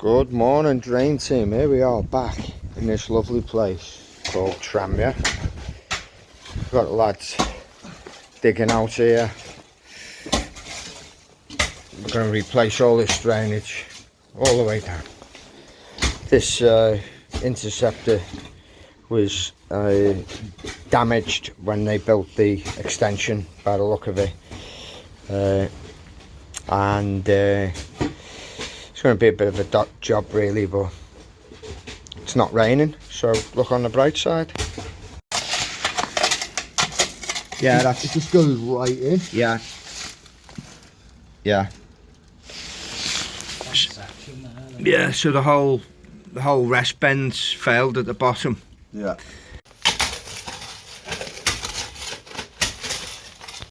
Good morning, drain team. Here we are back in this lovely place called Tranmere. We've got lads digging out here. We're going to replace all this drainage all the way down. This interceptor was damaged when they built the extension, by the look of it, and it's going to be a bit of a job really, but it's not raining, so look on the bright side. Yeah, It just goes right in. yeah. Yeah, so the whole rest bend's failed at the bottom. Yeah.